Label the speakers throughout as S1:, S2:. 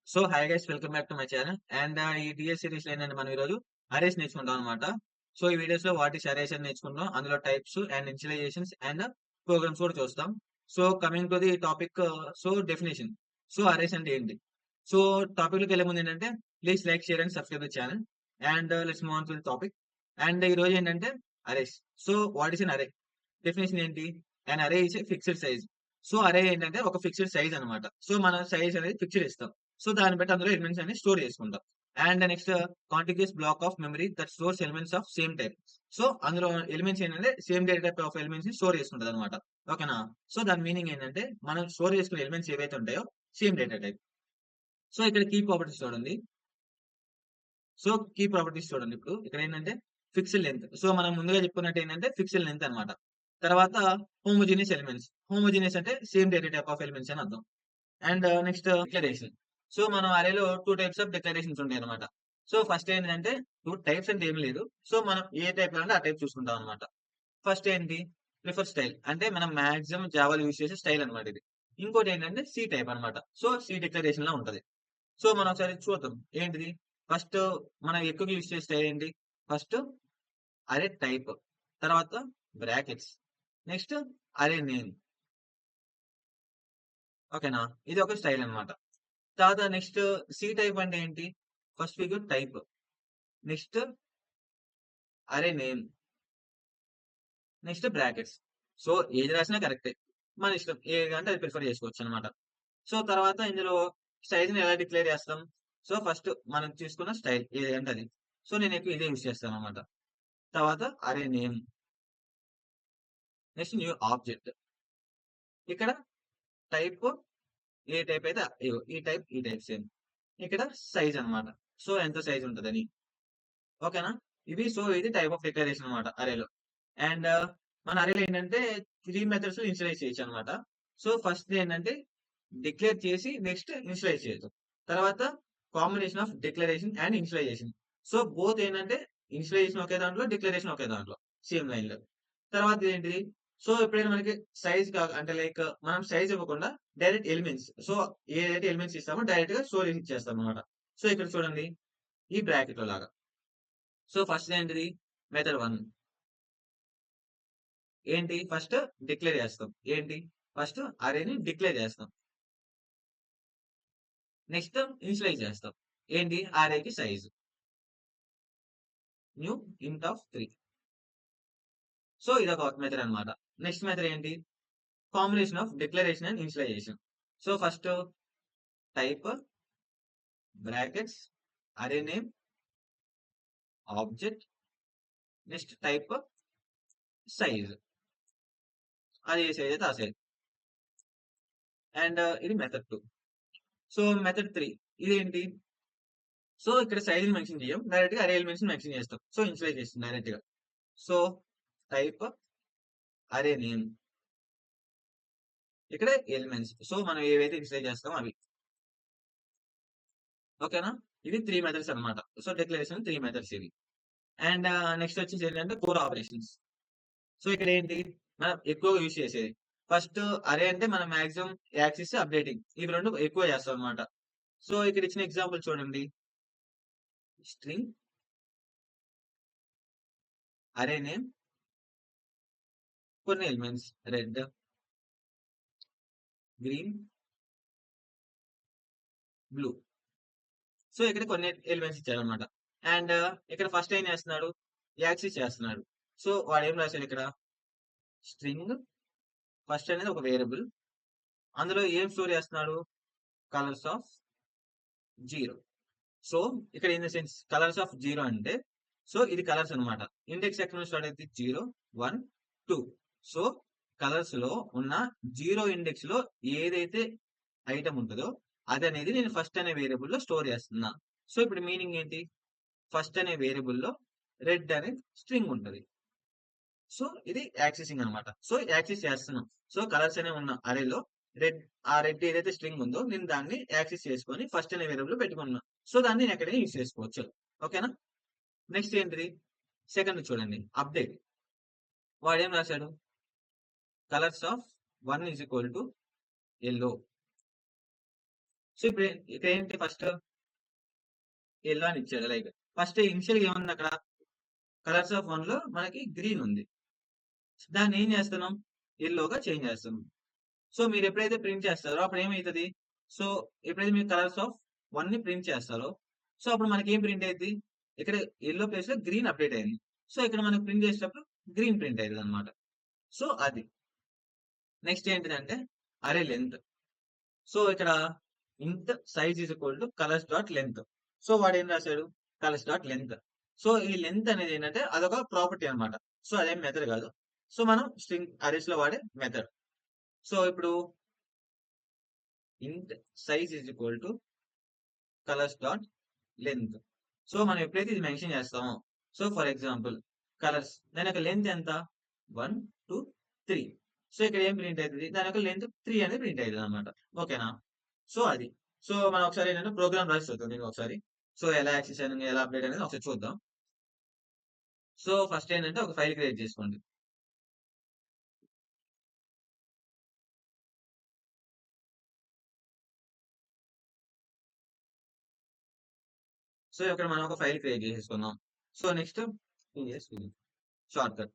S1: So hi guys, welcome back to my channel. And ఈ TS series లో ఏంటంటే మనం ఈరోజు అరేస్ నేర్చుకుంటాం అనమాట. సో ఈ వీడియోస్ లో వాట్ ఈస్ అరేస్ అని నేర్చుకుంటాం. అందులో టైప్స్ అండ్ ఇనిషియలైజేషన్స్ అండ్ ప్రోగ్రామ్స్ కూడా చూస్తాం. So coming to the topic, so definition. So arrays అంటే ఏంటి? సో టాపిక్ లోకి వెళ్ళే ముందు ఏంటంటే please like, share and subscribe the channel. And let's move on to the topic. And ఈ రోజు ఏంటంటే arrays. So what is an అరే? డెఫినేషన్ ఏంటి? అన్ అరే is a fixed size. So అరే ఏంటంటే ఒక ఫిక్స్డ్ సైజ్ అనమాట. సో మన సైజ్ అనేది ఫిక్స్డ్ ఇస్తాం. సో దాన్ని బట్టి అందులో ఎలిమెంట్స్ అన్ని స్టోర్ చేసుకుంటాం. And next, contiguous block of memory that stores elements of same type. So అందులో ఎలిమెంట్స్ ఏంటంటే same data type of elements ని స్టోర్ చేసుకుంటది అనమాట. ఓకేనా? సో దాని మీనింగ్ ఏంటంటే మనం స్టోర్ చేసుకునే ఎలిమెంట్స్ ఏవైతే ఉంటాయో సేమ్ డేటా టైప్. సో ఇక్కడ కీ ప్రాపర్టీస్ చూడండి. సో కీ ప్రాపర్టీస్ చూడండి. ఇప్పుడు ఇక్కడ ఏంటంటే ఫిక్స్డ్ లెంత్. సో మనం ముందుగా చెప్పుకున్నట్టు ఏంటంటే ఫిక్స్డ్ లెంత్ అనమాట. తర్వాత హోమోజీనియస్ ఎలిమెంట్స్. హోమోజీనియస్ అంటే same data type of elements అని అర్థం. And next declaration. సో మనం అరేలో 2 టైప్స్ ఆఫ్ డిక్లరేషన్స్ ఉంటాయన్నమాట. సో ఫస్ట్ ఏంటంటే 2 టైప్స్ అంటే ఏమి లేదు. సో మనం ఏ టైప్ కావాలంటే ఆ టైప్ చూసుకుంటాం అనమాట. ఫస్ట్ ఏంటి? Prefer style. అంటే మనం మాక్సిమం జావాలో యూజ్ చేసే స్టైల్ అనమాట ఇది. ఇంకోటి ఏంటంటే సి టైప్ అనమాట. సో సి డిక్లరేషన్ లా ఉంటది. సో మనం ఒకసారి చూద్దాం. ఏంటిది? ఫస్ట్ మనం ఎక్కువగా యూజ్ చేసే స్టైల్ ఏంటి? ఫస్ట్ అరే టైప్. తర్వాత బ్రాకెట్స్. నెక్స్ట్ అరే నేమ్. ఓకేనా? ఇది ఒక స్టైల్ అన్నమాట. తర్వాత నెక్స్ట్ సి టైప్ అంటే ఏంటి? First figure type. నెక్స్ట్ అరే నేమ్. Next brackets. సో ఏది రాసినా కరెక్టే. మన ఇష్టం. ఏది అంటే అది ప్రిఫర్ చేసుకోవచ్చనమాట. సో తర్వాత ఇందులో స్టైల్స్‌ని ఎలా డిక్లేర్ చేస్తాం? సో ఫస్ట్ మనం తీసుకున్న స్టైల్ ఏదంటే అది. సో నేను ఎక్కువ ఇదే యూజ్ చేస్తాననమాట. తర్వాత అరే నేమ్. Next new object. ఇక్కడ టైప్ ఏ టైప్ అయితే ఇగో ఈ టైప్ సేమ్. ఇక్కడ సైజ్ అన్నమాట. సో ఎంత సైజ్ ఉంటదని. ఓకేనా? ఇది టైప్ ఆఫ్ డిక్లరేషన్ అన్నమాట అరేలో. అండ్ మన అరేలో ఏంటంటే 3 మెథడ్స్‌లో ఇనిషియలైజ్ చేయొచ్చన్నమాట. సో ఫస్ట్ ఏంటంటే డిక్లేర్ చేసి నెక్స్ట్ ఇనిషియలైజ్ చేయొచ్చు. తర్వాత combination of declaration and initialisation. So both ఏంటంటే ఇనిషియలైజేషన్ ఒకే దాంట్లో, డిక్లరేషన్ ఒకే దాంట్లో. సేమ్ లైన్‌లో. తర్వాత ఇదేంటిది? సో ఎప్పుడైనా మనకి సైజ్ అంటే లైక్ మనం సైజ్ ఇవ్వకుండా డైరెక్ట్ ఎలిమెంట్స్. సో ఏదైతే ఎలిమెంట్స్ ఇస్తామో డైరెక్ట్‌గా స్టోర్ చేసి ఇచ్చేస్తామన్నమాట. సో ఇక్కడ చూడండి. ఈ బ్రాకెట్‌లో లాగా. సో ఫస్ట్ ఏంటిది? మెథడ్ 1. ఏంటి? ఫస్ట్ డిక్లేర్ చేస్తాం. ఏంటి? ఫస్ట్ అరేని డిక్లేర్ చేస్తాం. నెక్స్ట్ ఇనిషియలైజ్ చేస్తాం. ఏంటి? అరేకి size. New int of 3. So ఇదొక మెథడ్ అన్నమాట. నెక్స్ట్ మెథడ్ ఏంటి? Combination of declaration and initialisation. So first type, brackets, array name, object, next type, size. అది ఏ సైజ్ అయితే ఆ సైజ్. అండ్ ఇది మెథడ్ 2. సో మెథడ్ 3 ఇదేంటి? సో ఇక్కడ సైజ్‌ని మెన్షన్ చేయం. డైరెక్ట్‌గా అరే ఎలిమెంట్స్‌ని మెన్షన్ చేస్తాం. సో ఇనిషియలైజ్ చేస్తాం డైరెక్ట్‌గా. సో టైప్, అరే నేమ్. ఇక్కడ ఎలిమెంట్స్. సో మనం ఏవైతే ఇనిషియలైజ్ చేస్తామో అవి. ఓకేనా? ఇవి 3 మెథడ్స్ అన్నమాట. సో డిక్లరేషన్ 3 మెథడ్స్ ఇవి. అండ్ నెక్స్ట్ వచ్చేసి ఏంటంటే కోర్ ఆపరేషన్స్. సో ఇక్కడ ఏంటి? మనం ఎక్కువగా యూజ్ చేసేది. ఫస్ట్ అరే అంటే మనం మాక్సిమం యాక్సిస్, అప్డేటింగ్ ఇవి 2 ఎక్కువ చేస్తాం అన్నమాట. సో ఇక్కడ ఇచ్చిన ఎగ్జాంపుల్ చూడండి. స్ట్రింగ్, అరే నేమ్, కొన్ని elements red, green, blue. So ఇక్కడ కొన్ని ఎలిమెంట్స్ ఇచ్చారన్నమాట. అండ్ ఇక్కడ ఫస్ట్ ఏం చేస్తున్నాడు? యాక్సిస్ చేస్తున్నాడు. సో వాడు ఏం రాశాడు ఇక్కడ? స్ట్రింగ్ ఫస్ట్ అనేది ఒక వేరియబుల్. అందులో ఏం స్టోర్ చేస్తున్నాడు? Colours of 0. సో ఇక్కడ in the sense colours of 0 అంటే సో ఇది కలర్స్ అన్నమాట. ఇండెక్స్ ఎక్కడ నుంచి స్టార్ట్ అవుద్ది? 0, 1, 2. సో కలర్స్ లో ఉన్న 0 ఇండెక్స్ లో ఏదైతే ఐటమ్ ఉంటదో అదనేది నేను ఫస్ట్ అనే వేరియబుల్ లో స్టోర్ చేస్తున్నా. సో ఇప్పుడు మీనింగ్ ఏంటి? ఫస్ట్ అనే వేరియబుల్ లో రెడ్ అనే స్ట్రింగ్ ఉంటది. సో ఇది యాక్సెసింగ్ అన్నమాట. సో యాక్సెస్ చేస్తున్నాం. సో కలర్స్ అనేవి ఉన్న అరేలో ఆ రెడ్ ఏదైతే స్ట్రింగ్ ఉందో నేను దాన్ని యాక్సెస్ చేసుకొని ఫస్ట్ అనే వేరియబుల్ పెట్టుకున్నా. సో దాన్ని నేను ఎక్కడైనా యూజ్ చేసుకోవచ్చు. ఓకేనా? నెక్స్ట్ ఏంటిది? సెకండ్ చూడండి. అప్డేట్. వాడేం రాశాడు? Colours of 1 is equal to yellow. So ఇప్పుడు ఇక్కడ ఏంటి ఫస్ట్ ఎల్లో అని ఇచ్చాడు. లైక్ ఫస్ట్ ఇనిషియల్ ఏముంది అక్కడ కలర్స్ ఆఫ్ వన్ లో మనకి గ్రీన్ ఉంది. దాన్ని ఏం చేస్తున్నాం ఎల్లోగా చేంజ్ చేస్తున్నాం. సో మీరు ఎప్పుడైతే ప్రింట్ చేస్తారో అప్పుడు ఏమవుతుంది, సో ఎప్పుడైతే మీరు కలర్స్ ఆఫ్ వన్ ని ప్రింట్ చేస్తారో సో అప్పుడు మనకి ఏం ప్రింట్ అయింది, ఇక్కడ ఎల్లో ప్లేస్ లో గ్రీన్ అప్డేట్ అయింది. సో ఇక్కడ మనకి ప్రింట్ చేసేటప్పుడు గ్రీన్ ప్రింట్ అయింది అనమాట. సో అది నెక్స్ట్ ఏంటిదంటే అరే లెంత్. సో ఇక్కడ ఇంట్ size is equal to colours dot length. So వాడు ఏం రాశాడు కలర్స్ డాట్ లెంత్. సో ఈ లెంత్ అనేది ఏంటంటే అదొక ప్రాపర్టీ అనమాట. సో అదేం మెథడ్ కాదు. సో మనం స్ట్రింగ్ అరేస్ లో వాడే మెథడ్. సో ఇప్పుడు ఇంట్ size is equal to colours dot length. So మనం ఎప్పుడైతే ఇది మెన్షన్ చేస్తామో సో ఫర్ ఎగ్జాంపుల్ కలర్స్ దాని యొక్క లెంత్ ఎంత 1 2 3. సో ఇక్కడ ఏం ప్రింట్ అవుతుంది దాని యొక్క లెంత్ 3 అనేది ప్రింట్ అవుతుంది అనమాట. ఓకేనా. సో అది సో మనం ఒకసారి ఏంటంటే ప్రోగ్రామ్ రాసి చూద్దాం దీనికి ఒకసారి. సో ఎలా యాక్సెస్ అనేది ఎలా అప్డేట్ అనేది ఒకసారి చూద్దాం. సో ఫస్ట్ ఏంటంటే ఒక ఫైల్ క్రియేట్ చేసుకోండి. సో ఇక్కడ మనం ఒక ఫైల్ క్రియేట్ చేసేసుకున్నాం. సో నెక్స్ట్ షార్ట్ కట్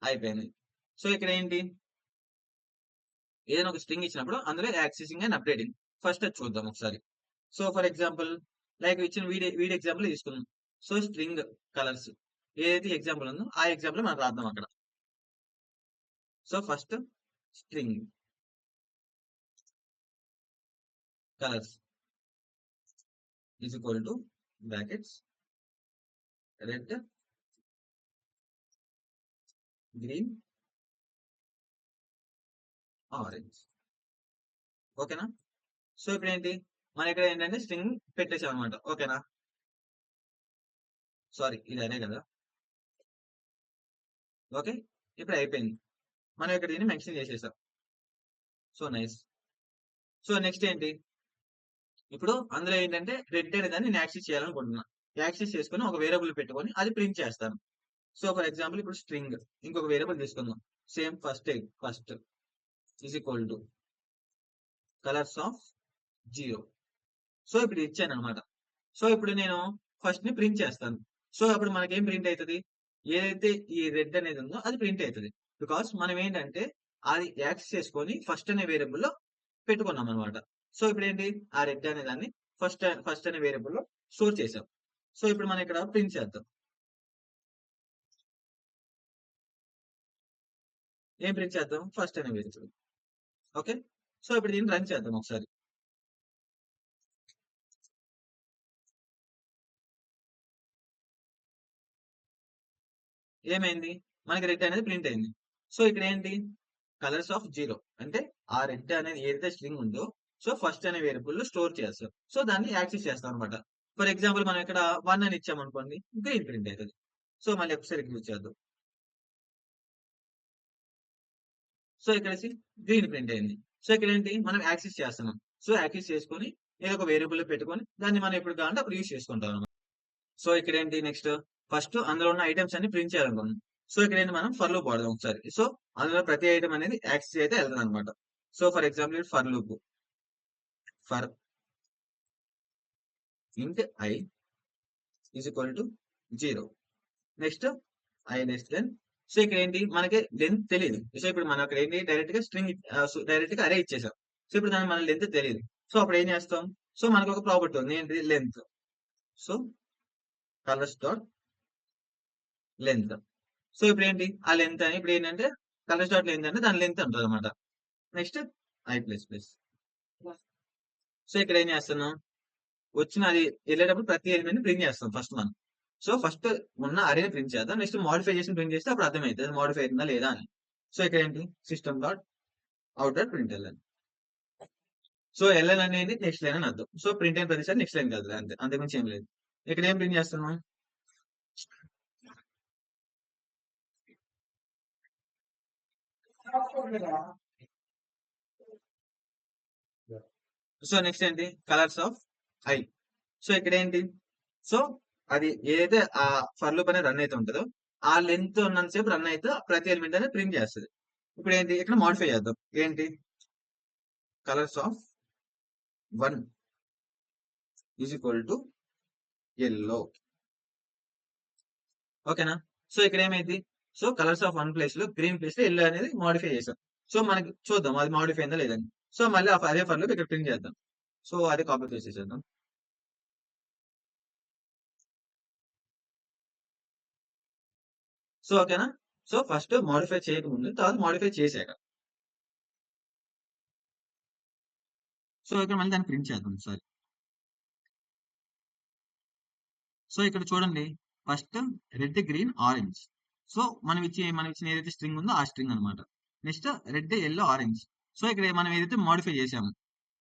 S1: అయిపోయింది. సో ఇక్కడ ఏంటి ఏదైనా ఒక స్ట్రింగ్ ఇచ్చినప్పుడు అందులో యాక్సెసింగ్ అండ్ అప్డేటింగ్ ఫస్ట్ అది చూద్దాం ఒకసారి. సో ఫర్ ఎగ్జాంపుల్ లైక్ ఇచ్చిన వీడి ఎగ్జాంపుల్ తీసుకున్నాం. సో స్ట్రింగ్ కలర్స్ ఏదైతే ఎగ్జాంపుల్ ఉందో ఆ ఎగ్జాంపుల్ మనం రాద్దాం అక్కడ. So first string colours is equal to brackets red green orange. ఓకేనా. సో ఇప్పుడు ఏంటి మన ఇక్కడ ఏంటంటే స్ట్రింగ్ పెట్టేసాం అనమాట. ఓకేనా. సారీ ఇది అదే కదా. ఓకే ఇప్పుడు అయిపోయింది. మనం ఇక్కడ దీన్ని మెన్షన్ చేసేసాం. So nice. సో నెక్స్ట్ ఏంటి ఇప్పుడు అందులో ఏంటంటే రెడ్ అనే దాన్ని నేను యాక్సెస్ చేయాలనుకుంటున్నా. యాక్సెస్ చేసుకుని ఒక వేరియబుల్ పెట్టుకొని అది ప్రింట్ చేస్తాను. సో ఫర్ ఎగ్జాంపుల్ ఇప్పుడు స్ట్రింగ్ ఇంకొక వేరియబుల్ తీసుకుందాం. Same first is equal to colours of 0. So ఇప్పుడు ఇచ్చాను అనమాట. సో ఇప్పుడు నేను ఫస్ట్ ని ప్రింట్ చేస్తాను. సో అప్పుడు మనకేం ప్రింట్ అవుతుంది ఏదైతే ఈ రెడ్ అనేది ఉందో అది ప్రింట్ అవుతుంది. బికాస్ మనం ఏంటంటే అది యాక్సెస్ చేసుకొని ఫస్ట్ అనే వేరియబుల్ లో పెట్టుకున్నాం అనమాట. సో ఇప్పుడు ఏంటి ఆ రెడ్ అనే దాన్ని ఫస్ట్ అనే వేరియబుల్ లో స్టోర్ చేసాం. సో ఇప్పుడు మనం ఇక్కడ ప్రింట్ చేద్దాం. ఏం ప్రింట్ చేద్దాం ఫస్ట్ అనే వేరియబుల్. ఓకే. సో ఇప్పుడు దీన్ని రన్ చేద్దాం ఒకసారి. ఏమైంది మనకి రెడ్ అనేది ప్రింట్ అయింది. సో ఇక్కడ ఏంటి కలర్స్ ఆఫ్ 0 అంటే ఆ రెడ్ అనేది ఏదైతే స్ట్రింగ్ ఉందో సో ఫస్ట్ అనే వేరియబుల్ లో స్టోర్ చేస్తాం. సో దాన్ని యాక్సెస్ చేస్తాం అనమాట. ఫర్ ఎగ్జాంపుల్ మనం ఇక్కడ 1 అని ఇచ్చామనుకోండి గ్రీన్ ప్రింట్ అవుతుంది. సో మళ్ళీ ఒకసారి యూజ్ చేద్దాం. సో ఇక్కడ గ్రీన్ ప్రింట్ అయింది. సో ఇక్కడ ఏంటి మనం యాక్సెస్ చేస్తున్నాం. సో యాక్సెస్ చేసుకొని ఏదో ఒక వేరియబుల్ పెట్టుకొని దాన్ని మనం ఎప్పుడు కావాలంటే అప్పుడు యూజ్ చేసుకుంటాం అనమాట. సో ఇక్కడ ఏంటి నెక్స్ట్ ఫస్ట్ అందులో ఉన్న ఐటమ్స్ అన్ని ప్రింట్ చేయాలనుకున్నాం. సో ఇక్కడ ఏంటి మనం ఫర్ లూప్ వాడదాం ఒకసారి. సో అందులో ప్రతి ఐటమ్ అనేది యాక్సెస్ అయితే వెళ్తుంది అనమాట. So for example for loop for ఇంట్ I is equal to 0. Next I less than. So ఇక్కడ ఏంటి మనకి లెంత్ తెలియదు. సో ఇప్పుడు మనం అక్కడ ఏంటి డైరెక్ట్ గా స్ట్రింగ్ డైరెక్ట్ గా అరే ఇచ్చేసాం. సో ఇప్పుడు దానికి మన లెంత్ తెలియదు. సో అప్పుడు ఏం చేస్తాం సో మనకు ఒక ప్రాపర్టీ ఉంది ఏంటి length. So colours dot length. So ఇప్పుడు ఏంటి ఆ లెంత్ అని ఇప్పుడు ఏంటంటే కలర్స్ డాట్ లెంత్ అంటే దాని లెంత్ ఉంటుంది అనమాట. Next I plus plus. So ఇక్కడ ఏం చేస్తున్నాం వచ్చిన అది వెళ్ళేటప్పుడు ప్రతి ఎలిమెంట్ ప్రింట్ చేస్తాం ఫస్ట్ మనం. సో ఫస్ట్ ఉన్న అరేని ప్రింట్ చేద్దాం. నెక్స్ట్ మాడిఫై చేసి ప్రింట్ చేస్తే అప్పుడు అర్థమవుతుంది మాడిఫై అవుతుందా లేదా అని. సో ఇక్కడ ఏంటి system dot out dot print LN. So LN అనేది నెక్స్ట్ లైన్ అని అర్థం. సో ప్రింట్ అయిన ప్రతిసారి నెక్స్ట్ లైన్ కాదు అంతే, అంతకుమించి ఏం లేదు. ఇక్కడ ఏం ప్రింట్ చేస్తున్నాం సో నెక్స్ట్ ఏంటి కలర్స్ ఆఫ్ ఐ. సో ఇక్కడ ఏంటి సో అది ఏదైతే ఆ ఫర్ లూప్ అనేది రన్ అయితే ఉంటుందో ఆ లెంత్ ఉన్నంతసేపు రన్ అయితే ప్రతి ఎలిమెంట్ అనేది ప్రింట్ చేస్తుంది. ఇప్పుడు ఏంటి ఇక్కడ మాడిఫై చేద్దాం ఏంటి colours of 1 is equal to yellow. ఓకేనా? సో ఇక్కడ ఏమైంది? So colours of one place లో గ్రీన్ ప్లేస్ లో ఎల్లో అనేది మోడిఫై చేసాం. సో మనకి చూద్దాం అది మోడిఫై అయిందా లేదని. సో మళ్ళీ అదే ఫర్ లూప్ ఇక్కడ ప్రింట్ చేద్దాం. సో అది కాపీ చేసేసేద్దాం. సో ఓకేనా? సో ఫస్ట్ మోడిఫై చేయకముందు, తర్వాత మోడిఫై చేశాక. సో ఇక్కడ మళ్ళీ దాన్ని ప్రింట్ చేద్దాం ఒకసారి. సో ఇక్కడ చూడండి, first red, green, orange. So మనం ఇచ్చిన ఏదైతే స్ట్రింగ్ ఉందో ఆ స్ట్రింగ్ అనమాట. Next red, yellow, orange. So ఇక్కడ మనం ఏదైతే మోడిఫై చేసాము,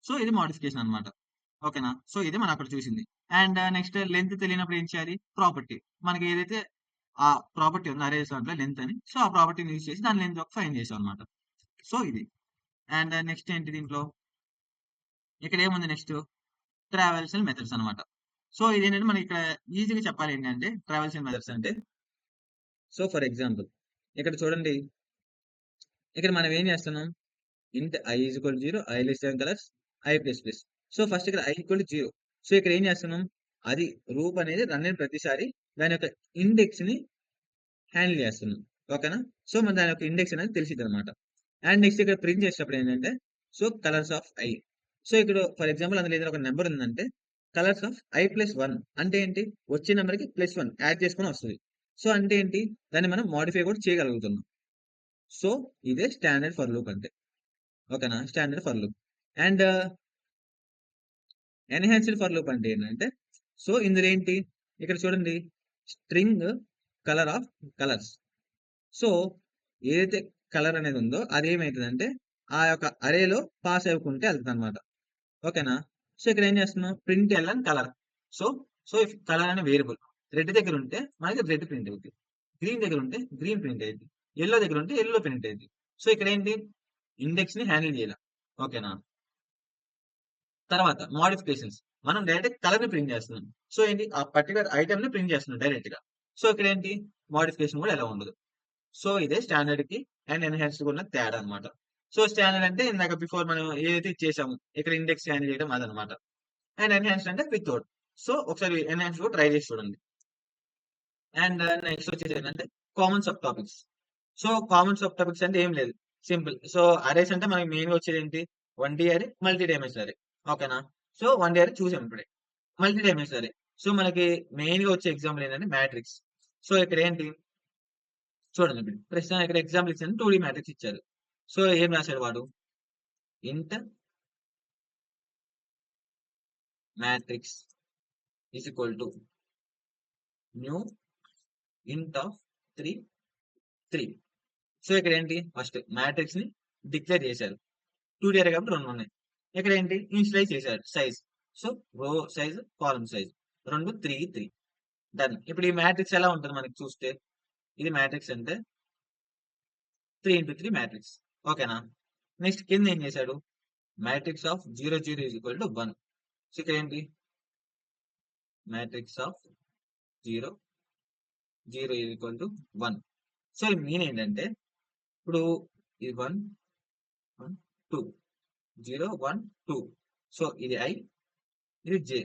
S1: సో ఇది మోడిఫికేషన్ అనమాట. ఓకేనా? సో ఇది మనం అక్కడ చూసింది. అండ్ నెక్స్ట్ లెంత్ తెలియనప్పుడు ఏం చేయాలి? ప్రాపర్టీ. మనకి ఏదైతే ఆ ప్రాపర్టీ ఉందో అరేస్ దాంట్లో లెంత్ అని, సో ఆ ప్రాపర్టీని యూజ్ చేసి దాని లెంత్ ఫైండ్ చేసాం అనమాట. సో ఇది. అండ్ నెక్స్ట్ ఏంటి దీంట్లో? ఇక్కడ ఏముంది నెక్స్ట్? ట్రావెల్స్ అండ్ మెథడ్స్ అనమాట. సో ఇదేంటంటే మనకి ఇక్కడ ఈజీగా చెప్పాలి ఏంటంటే ట్రావెల్స్ అండ్ మెథడ్స్ అంటే, సో ఫర్ ఎగ్జాంపుల్ ఇక్కడ చూడండి, ఇక్కడ మనం ఏం చేస్తున్నాం? ఇంట్ I is equal 0, I less than colours, I plus plus. So first ఇక్కడ ఐ ఈక్వల్ 0. సో ఇక్కడ ఏం చేస్తున్నాం? అది రూప్ అనేది రన్ అయిన ప్రతిసారి దాని యొక్క ఇండెక్స్ ని హ్యాండిల్ చేస్తున్నాం. ఓకేనా? సో మన దాని యొక్క ఇండెక్స్ అనేది తెలిసింది అనమాట. అండ్ నెక్స్ట్ ఇక్కడ ప్రింట్ చేసేటప్పుడు ఏంటంటే, so colours of I. So ఇక్కడ ఫర్ ఎగ్జాంపుల్ అందులో ఏదైనా ఒక నెంబర్ ఉందంటే కలర్స్ ఆఫ్ ఐ ప్లస్ 1 అంటే ఏంటి? వచ్చే నెంబర్కి +1 యాడ్ చేసుకొని వస్తుంది. సో అంటే ఏంటి? దాన్ని మనం మోడిఫై కూడా చేయగలుగుతున్నాం. సో ఇదే స్టాండర్డ్ ఫర్ లూప్ అంటే. ఓకేనా? Standard for loop. And enhanced for loop అంటే ఏంటంటే, సో ఇందులో ఏంటి? ఇక్కడ చూడండి, string colour of colours. So ఏదైతే కలర్ అనేది ఉందో అది ఏమవుతుందంటే ఆ యొక్క అరేలో పాస్ అవ్వకుంటే వెళ్తుంది అనమాట. ఓకేనా? సో ఇక్కడ ఏం చేస్తున్నాం? Print L colour. So so if colour అనే వేరియబుల్ రెడ్ దగ్గర ఉంటే మనకి రెడ్ ప్రింట్ అవుతుంది, గ్రీన్ దగ్గర ఉంటే గ్రీన్ ప్రింట్ అయ్యింది, ఎల్లో దగ్గర ఉంటే ఎల్లో ప్రింట్ అయ్యింది. సో ఇక్కడ ఏంటి? ఇండెక్స్ ని హ్యాండిల్ చేయాలి. ఓకేనా? తర్వాత మోడిఫికేషన్స్. మనం డైరెక్ట్ కలర్ ని ప్రింట్ చేస్తున్నాం. సో ఏంటి? ఆ పర్టికులర్ ఐటమ్ ని ప్రింట్ చేస్తున్నాం డైరెక్ట్ గా. సో ఇక్కడ ఏంటి? మోడిఫికేషన్ కూడా ఎలా ఉండదు. సో ఇదే స్టాండర్డ్ కి అండ్ ఎన్హాన్స్డ్ ఉన్న తేడా అనమాట. సో స్టాండర్డ్ అంటే ఇందాక బిఫోర్ మనం ఏదైతే చేసాము ఇక్కడ ఇండెక్స్ హ్యాండిల్ చేయడం అదనమాట. అండ్ ఎన్హాన్స్డ్ అంటే వితౌట్. సో ఒకసారి ఎన్హాన్స్డ్ కూడా ట్రై చేసి చూడండి. అండ్ నెక్స్ట్ వచ్చేసి ఏంటంటే common sub topics. So common sub topics అంటే ఏం లేదు, సింపుల్. సో అరేస్ అంటే మనకి మెయిన్ గా వచ్చేది ఏంటి? 1D అరే, మల్టీ డైమెన్షనల్ అరే. ఓకేనా? సో 1D అరే చూసాం ఇప్పుడే. మల్టీ డైమెన్షనల్ అరే. సో మనకి మెయిన్ గా వచ్చే ఎగ్జాంపుల్ ఏంటంటే మ్యాట్రిక్స్. సో ఇక్కడ ఏంటి? చూడండి ఇప్పుడు ప్రశ్న ఇక్కడ ఎగ్జాంపుల్ ఇచ్చాను, 2D మ్యాట్రిక్స్ ఇచ్చారు. సో ఏం రాశాడు వాడు? ఇంట్ matrix is equal to new int of 3 3. So ఇక్కడ ఏంటి? ఫస్ట్ మ్యాట్రిక్స్ ని డిక్లేర్ చేశారు. 2D అరే కాబట్టి 2 ఉన్నాయి. ఇక్కడ ఏంటి? ఇనిషియలైజ్ చేశారు size. So row size, column size 2 3 3. Done. ఇప్పుడు ఈ మ్యాట్రిక్స్ ఎలా ఉంటుంది మనకి చూస్తే? ఇది మ్యాట్రిక్స్ అంటే 3 into 3 మ్యాట్రిక్స్. ఓకేనా? నెక్స్ట్ కింద ఏం చేశాడు? Matrix of 0 0 is equal to 1. So ఇక్కడ ఏంటి? Matrix of 0 0 is equal to 1. So ఈ మీన్ ఏంటంటే ఇప్పుడు ఇది 1 1 2 0 1 2. సో ఇది ఐ, ఇది జే,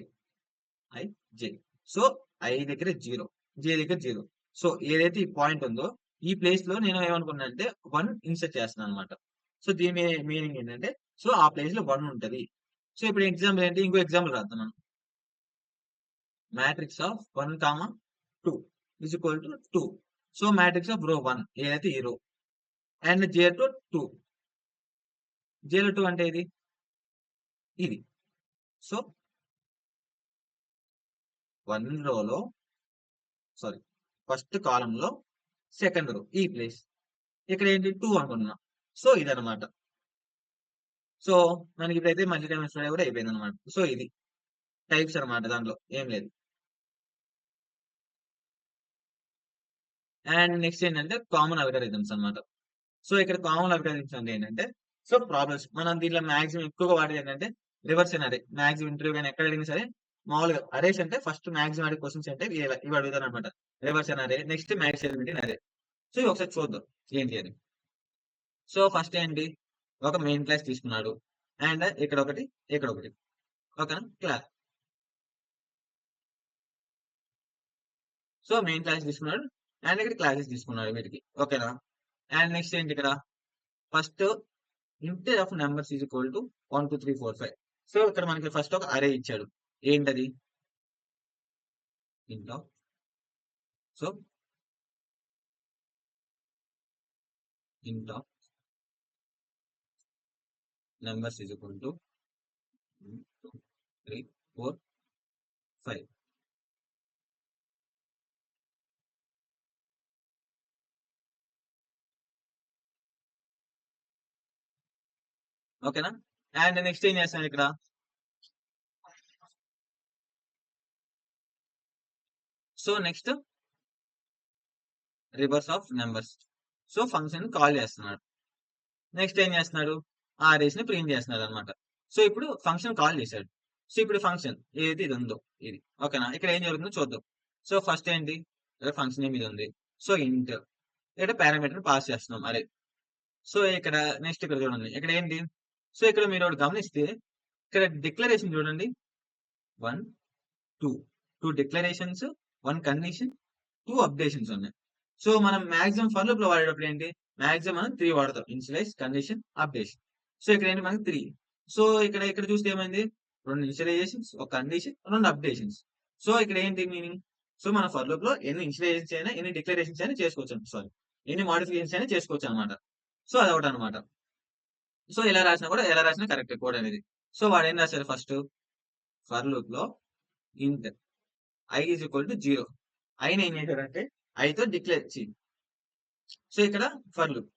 S1: ఐ జే. సో ఐ దగ్గర 0, జే దగ్గర 0. సో ఏదైతే ఈ పాయింట్ ఉందో ఈ ప్లేస్ లో నేను ఏమనుకున్నా అంటే 1 ఇన్సర్ట్ చేస్తున్నాను అనమాట. సో దీని మీనింగ్ ఏంటంటే, సో ఆ ప్లేస్ లో 1 ఉంటది. సో ఇప్పుడు ఎగ్జాంపుల్ ఏంటి? ఇంకో ఎగ్జాంపుల్ రాద్దాం మనం. Matrix of 1, 2 is equal to 2. So matrix of రో 1 ఏదైతే ఈ రో అండ్ జే టు 2. జేలో 2 అంటే ఇది. సో 1 రోలో, సారీ ఫస్ట్ కాలం లో సెకండ్ రో ఈ ప్లేస్. ఇక్కడ ఏంటి? 2 అనుకుంటున్నాం. సో ఇదనమాట. సో మనకి ఇప్పుడైతే మల్టీ డైమెన్షనల్ కూడా అయిపోయింది అనమాట. సో ఇది టైప్స్ అనమాట, దాంట్లో ఏం లేదు. అండ్ నెక్స్ట్ ఏంటంటే కామన్ అల్గారిథమ్స్ అనమాట. సో ఇక్కడ కామన్ అల్గారిథమ్స్ అంటే ఏంటంటే, సో ప్రాబ్లమ్స్ మనం దీంట్లో మాక్సిమం ఎక్కువగా వాడేది ఏంటంటే రివర్స్ అరే. మాక్సిమం ఇంటర్వ్యూ కానీ ఎక్కడ అడిగినా సరే మామూలుగా అరేస్ అంటే ఫస్ట్ మాక్సిమం అడిగే క్వశ్చన్స్ అంటే ఇవి అడుగుతారు అనమాట. రివర్స్ అరే, నెక్స్ట్ మ్యాక్స్ ఎలిమెంట్ అరే. సో ఇవి ఒకసారి చూద్దాం ఏంటి అని. సో ఫస్ట్ ఏంటి? ఒక మెయిన్ క్లాస్ తీసుకున్నాడు అండ్ ఇక్కడ ఒకటి, ఇక్కడ ఒకటి. ఓకేనా? క్లాస్. సో మెయిన్ క్లాస్ తీసుకున్నాడు అండ్ ఇక్కడ క్లాసెస్ తీసుకున్నాడు వీటికి. ఓకేనా? అండ్ నెక్స్ట్ ఏంటి ఇక్కడ first inter of numbers is equal to 1 2 3 4 5. So ఇక్కడ మనకి ఫస్ట్ ఒక అరే ఇచ్చాడు. ఏంటది? ఇంట్ ఆఫ్ సో ఇంట్ of numbers is equal to 1 2 3 4 5. ఓకేనా? అండ్ నెక్స్ట్ ఏం చేస్తాను ఇక్కడ so next reverse of numbers. So function call చేస్తున్నాడు. నెక్స్ట్ ఏం చేస్తున్నాడు? ఆ అరేస్ ని ప్రింట్ చేస్తున్నాడు అనమాట. సో ఇప్పుడు ఫంక్షన్ కాల్ చేశాడు. సో ఇప్పుడు ఫంక్షన్ ఏది ఇది ఉందో ఇది. ఓకేనా? ఇక్కడ ఏం జరుగుతుందో చూద్దాం. సో ఫస్ట్ ఏంటి? ఫంక్షన్ ఏమి ఇది ఉంది. సో ఇంట్ ఇక్కడ పారామీటర్ పాస్ చేస్తున్నాం అరే. సో ఇక్కడ నెక్స్ట్ ఇక్కడ చూడండి. ఇక్కడ ఏంటి? సో ఇక్కడ మీరు ఒకటి గమనిస్తే ఇక్కడ డిక్లరేషన్ చూడండి. 1 2 డిక్లరేషన్స్, 1 కండిషన్, 2 అప్డేషన్స్ ఉన్నాయి. సో మనం మాక్సిమం ఫర్ లూప్ లో వాడేటప్పుడు ఏంటి? మాక్సిమం మనం 3 వాడతాం. Initialise, condition, updation. సో ఇక్కడ ఏంటి మనకి 3. సో ఇక్కడ ఇక్కడ చూస్తే ఏమైంది? 2 ఇనిషియలైజేషన్స్, ఒక కండిషన్, 2 అప్డేషన్స్. సో ఇక్కడ ఏంటి మీనింగ్? సో మన ఫర్ లూప్ లో ఎన్ని ఇనిషియలైజేషన్స్ అయినా, ఎన్ని డిక్లరేషన్స్ అయినా చేసుకోవచ్చు. సారీ, ఎన్ని మోడిఫికేషన్స్ అయినా చేసుకోవచ్చు అనమాట. సో అదొకటి అనమాట. సో ఎలా రాసినా కూడా ఎలా రాసినా కరెక్ట్ కోడ్ అనేది. సో వాడు ఏం రాశారు ఫస్ట్? ఫర్ లూప్ లో ఇంట్ ఐ ఈజ్ ఈక్వల్ టు 0. ఐని ఏం చేశారంటే ఐతో డిక్లేర్ చేయండి. సో ఇక్కడ ఫర్ లూప్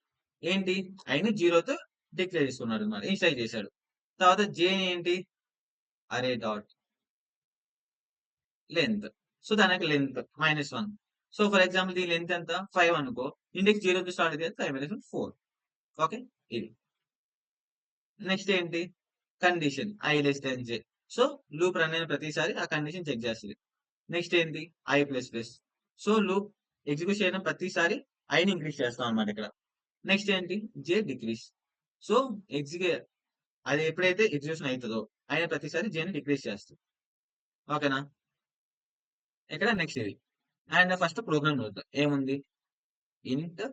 S1: ఏంటి? ఐని 0తో డిక్లేర్ చేసుకున్నాడు అనమాట, ఇనిషియలైజ్ చేశాడు. తర్వాత జే ఏంటి? అరే డాట్ లెంత్. సో దానికి లెంత్ -1. సో ఫర్ ఎగ్జాంపుల్ దీని లెంత్ ఎంత? 5 అనుకో. ఇండెక్స్ 0 తో స్టార్ట్ అయితే 5 - 4. ఓకే, ఇది. నెక్స్ట్ ఏంటి? Condition I less than J. So loop run అయిన ప్రతిసారి ఆ కండిషన్ చెక్ చేస్తుంది. నెక్స్ట్ ఏంటి? I plus plus. So loop execute చేయడం ప్రతిసారి ఐని ఇంక్రీజ్ చేస్తాం అనమాట ఇక్కడ. నెక్స్ట్ ఏంటి? జే డిక్రీస్. సో ఎగ్జిక్యూట్ అది ఎప్పుడైతే ఎగ్జిక్యూషన్ అవుతుందో అయిన ప్రతిసారి జేని డిక్రీజ్ చేస్తుంది. ఓకేనా? ఇక్కడ నెక్స్ట్ ఇది. అండ్ ఫస్ట్ ప్రోగ్రామ్ చూద్దాం. ఏముంది? Int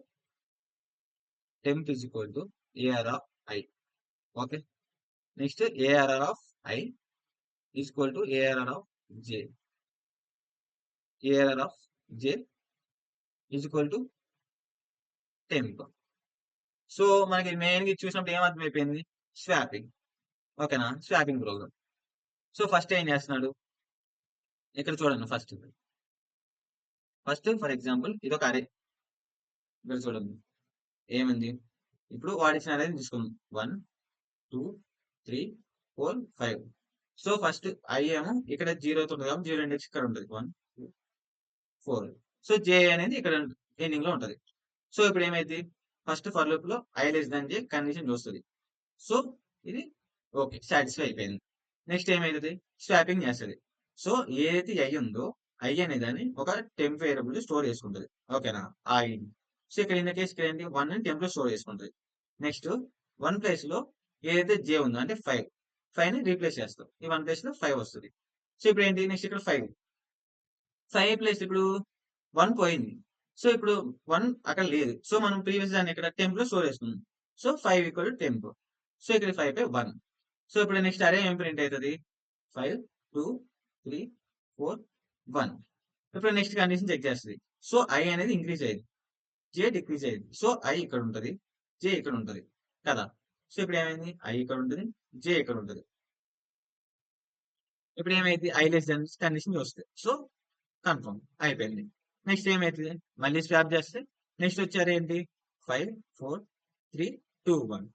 S1: temp is equal to AR of I. Okay, next ARR of I is equal to ARR of J. ARR of J is equal to temp. So మనకి main గా చూసినప్పుడు ఏమర్థం అయిపోయింది? Swapping. ఓకేనా? Swapping programme. So first ఏం చేస్తున్నాడు? ఇక్కడ చూడండి. ఫస్ట్ ఫర్ ఎగ్జాంపుల్ ఇది ఒక అరే. ఇక్కడ చూడండి ఏముంది? ఇప్పుడు వాడిచ్చిన అరే తీసుకుందాం. 1 2 3 4 5. సో ఫస్ట్ ఐ ఏమో ఇక్కడ 0తో ఉంటుంది కాబట్టి 0 ఇండెక్స్ ఇక్కడ ఉంటుంది. 1 2 4. సో జే అనేది ఇక్కడ ఎండింగ్ లో ఉంటది. సో ఇప్పుడు ఏమైంది? ఫస్ట్ ఫర్ లూప్ లో I less than J condition చూస్తుంది. సో ఇది ఓకే, సాటిస్ఫై అయిపోయింది. నెక్స్ట్ ఏమైతుంది? స్వాపింగ్ చేస్తుంది. సో ఏదైతే ఐ ఉందో ఐ అనే దాన్ని ఒక టెంప్ వేరియబుల్ స్టోర్ చేసుకుంటుంది. ఓకేనా? ఐ. సో ఇక్కడ ఇన్ కేసు ఇక్కడ ఏంటి? 1 అని టెంప్ లో స్టోర్ చేసుకుంటుంది. నెక్స్ట్ 1 ప్లేస్ లో ఏదైతే జే ఉందో అంటే 5 ని రీప్లేస్ చేస్తాం. ఈ 1 ప్లేస్ లో 5 వస్తుంది. సో ఇప్పుడు ఏంటి? నెక్స్ట్ ఇక్కడ 5 ప్లేస్ ఇప్పుడు 1 పోయింది. సో ఇప్పుడు 1 అక్కడ లేదు. సో మనం ప్రీవియస్ దాన్ని ఇక్కడ టెంప్ లో స్టోర్ చేసుకున్నాం. So 5 equal to temp. So ఇక్కడ 5 పై 1. సో ఇప్పుడు నెక్స్ట్ అరే ఏం ప్రింట్ అవుతుంది? 5 2 3 4 1. ఇప్పుడు నెక్స్ట్ కండిషన్ చెక్ చేస్తుంది. సో ఐ అనేది ఇంక్రీజ్ అయ్యింది, జే డిక్రీజ్ అయ్యింది. సో ఐ ఇక్కడ ఉంటుంది, జే ఇక్కడ ఉంటుంది కదా. సో ఇప్పుడు ఏమైంది? ఐ ఇక్కడ ఉంటుంది, జే ఇక్కడ ఉంటుంది. ఇప్పుడు ఏమైంది? ఐ లెస్ దెన్ కండిషన్ వస్తుంది. సో కన్ఫర్మ్ అయిపోయింది. నెక్స్ట్ ఏమైతుంది? మళ్ళీ స్వాప్ చేస్తే నెక్స్ట్ వచ్చారు ఏంటి? 5 4 3 2 1.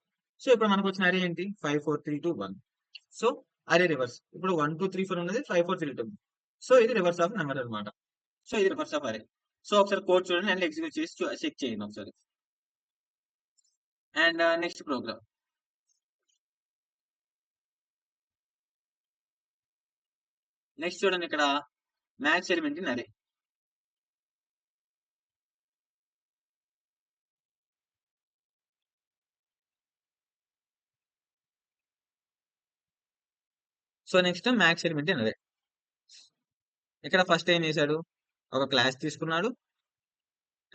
S1: సో ఇప్పుడు మనకు వచ్చిన అరే ఏంటి? 5 4 3 2 1. సో అరే రివర్స్. ఇప్పుడు 1 2 3 4 ఉన్నది 5 4 3 2. సో ఇది రివర్స్ ఆఫ్ నెంబర్ అనమాట. సో ఇది రివర్స్ ఆఫ్ అరే. సో ఒకసారి కోడ్ చూడండి అండ్ ఎగ్జిక్యూట్ చేసి చెక్ చేయండి ఒకసారి. And next program. నెక్స్ట్ చూడండి ఇక్కడ max element in array. So next max element in array. ఇక్కడ ఫస్ట్ ఏం చేశాడు? ఒక క్లాస్ తీసుకున్నాడు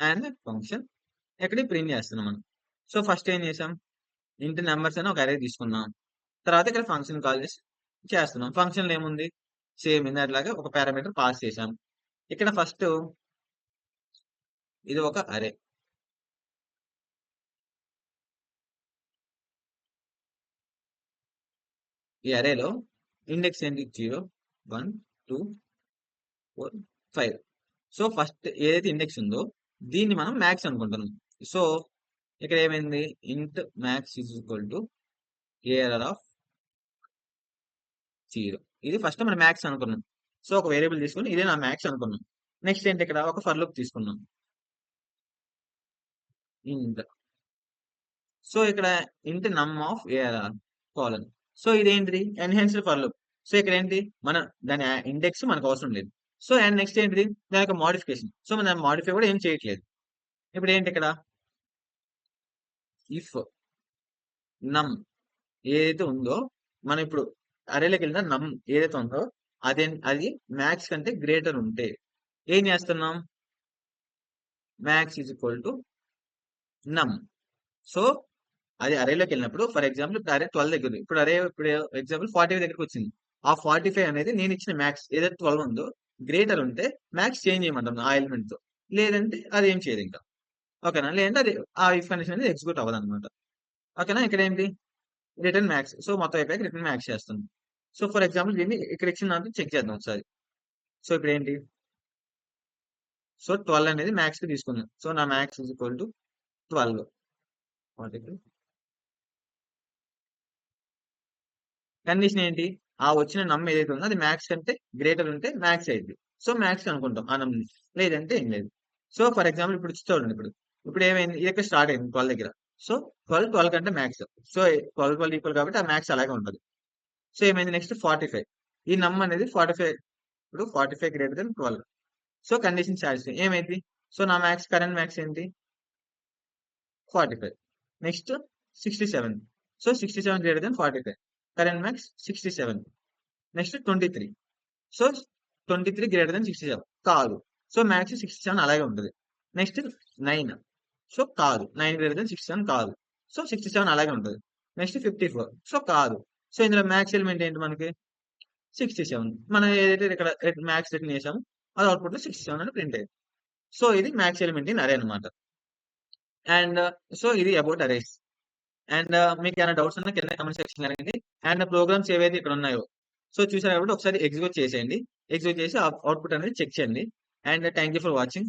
S1: అండ్ ఫంక్షన్ ఇక్కడ ప్రింట్ చేస్తున్నాం మనం. సో ఫస్ట్ ఏం చేసాం, ఇంటి నెంబర్స్ అని ఒక అరే తీసుకున్నాం. తర్వాత ఇక్కడ ఫంక్షన్ కాల్ చేసి చేస్తున్నాం. ఫంక్షన్లో ఏముంది, సేమ్ ఇందాకలాగా ఒక పారామీటర్ పాస్ చేసాం. ఇక్కడ ఫస్ట్ ఇది ఒక అరే. ఈ అరేలో ఇండెక్స్ ఏంటి, 0 1 2 4 5. సో ఫస్ట్ ఏదైతే ఇండెక్స్ ఉందో దీన్ని మనం మ్యాక్స్ అనుకుంటున్నాం. సో ఇక్కడ ఏమైంది, int max is equal to AR of 0. ఇది ఫస్ట్ మనం మ్యాక్స్ అనుకున్నాం. సో ఒక వేరియబుల్ తీసుకుని ఇదే నా మ్యాక్స్ అనుకున్నాం. నెక్స్ట్ ఏంటి, ఇక్కడ ఒక ఫర్ లూప్ తీసుకున్నాం ఇంట్. సో ఇక్కడ ఇంట్ నమ్ ఆఫ్ ఏఆర్ కాలన్. సో ఇదేంటిది, ఎన్హాన్స్డ్ ఫర్ లూప్. సో ఇక్కడ ఏంటి, మన దాని ఇండెక్స్ మనకు అవసరం లేదు. సో అండ్ నెక్స్ట్ ఏంటిది, దాని యొక్క మోడిఫికేషన్. సో మనం మోడిఫై కూడా ఏం చేయట్లేదు. ఇప్పుడు ఏంటి, ఇక్కడ ఇఫ్ నమ్ ఏదైతే ఉందో, మనం ఇప్పుడు అరేలోకి వెళ్ళిన నమ్ ఏదైతే ఉందో అది మ్యాక్స్ కంటే గ్రేటర్ ఉంటే ఏం చేస్తున్నాం, మ్యాక్స్ ఈజ్ ఈక్వల్ టు నమ్. సో అది అరేలోకి వెళ్ళినప్పుడు ఫర్ ఎగ్జాంపుల్ ఇప్పుడు అరే 12 దగ్గర ఉంది. ఇప్పుడు ఎగ్జాంపుల్ 45 దగ్గరికి వచ్చింది. ఆ 45 అనేది నేను ఇచ్చిన మ్యాక్స్ ఏదైతే 12 ఉందో గ్రేటర్ ఉంటే మ్యాక్స్ చేంజ్ చేయమంటాం ఆ ఎలిమెంట్ తో, లేదంటే అది ఏం చేయదు ఇంకా. ఓకేనా, లేదంటే అది ఆ ఇఫ్ కండిషన్ అనేది ఎగ్జిక్యూట్ అవ్వదు అనమాట. ఓకేనా, ఇక్కడ ఏంటి రిటర్న్ మ్యాక్స్. సో మొత్తం అయిపోయాక రిటర్న్ మ్యాక్స్ చేస్తుంది. సో ఫర్ ఎగ్జాంపుల్ దీన్ని ఇక్కడ ఇచ్చిన దాంట్లో చెక్ చేద్దాం ఒకసారి. సో ఇప్పుడు ఏంటి, సో 12 అనేది మ్యాక్స్ కి తీసుకుందాం. సో నా max is equal to 12. Condition ఏంటి, ఆ వచ్చిన నమ్ ఏదైతే ఉందో అది మ్యాక్స్ కంటే గ్రేటర్ ఉంటే మ్యాక్స్ అయింది. సో మ్యాక్స్ అనుకుంటాం ఆ నమ్ని, లేదంటే ఏం లేదు. సో ఫర్ ఎగ్జాంపుల్ ఇప్పుడు చూడండి, ఇప్పుడు ఏమైంది, ఇది ఇక్కడ స్టార్ట్ అయింది 12 దగ్గర. సో 12 కంటే మ్యాక్స్. సో 12 ఈక్వల్ కాబట్టి ఆ మ్యాక్స్ అలాగే ఉంటుంది. సో ఏమైంది, నెక్స్ట్ 45. ఈ నమ్ అనేది 45, ఇప్పుడు 45 greater than 12. So condition satisfy ఏమైంది. సో నా మ్యాక్స్ కరెంట్ మ్యాక్స్ ఏంటి, 45. Next 67. So 67 greater than 45, current max 67. Next 23. So 23 greater than 67 కాదు. సో మ్యాక్స్ 67 అలాగే ఉంటుంది. నెక్స్ట్ 9. సో కాదు, 9 గ్రేటర్ దెన్ 67 కాదు. సో 67 అలాగే ఉంటుంది. నెక్స్ట్ 54. సో కాదు. సో ఇందులో మ్యాక్స్ ఎలిమెంట్ ఏంటి మనకి, 67. మనం ఏదైతే ఇక్కడ మ్యాక్స్ రిటర్న్ చేసామో అది అవుట్పుట్ లో 67 అని ప్రింట్ అయ్యింది. సో ఇది మ్యాక్స్ ఎలిమెంట్ ఇన్ అరే అనమాట. అండ్ సో ఇది అబౌట్ అరేస్. అండ్ మీకు ఏమైనా డౌట్స్ ఉన్నా కింద కమెంట్ సెక్షన్ అడగండి. అండ్ ప్రోగ్రామ్స్ ఏవైతే ఇక్కడ ఉన్నాయో సో చూసారు కాబట్టి ఒకసారి ఎగ్జిక్యూట్ చేసేయండి. ఎగ్జిక్యూట్ చేసి అవుట్పుట్ అనేది చెక్ చేయండి. And thank you for watching.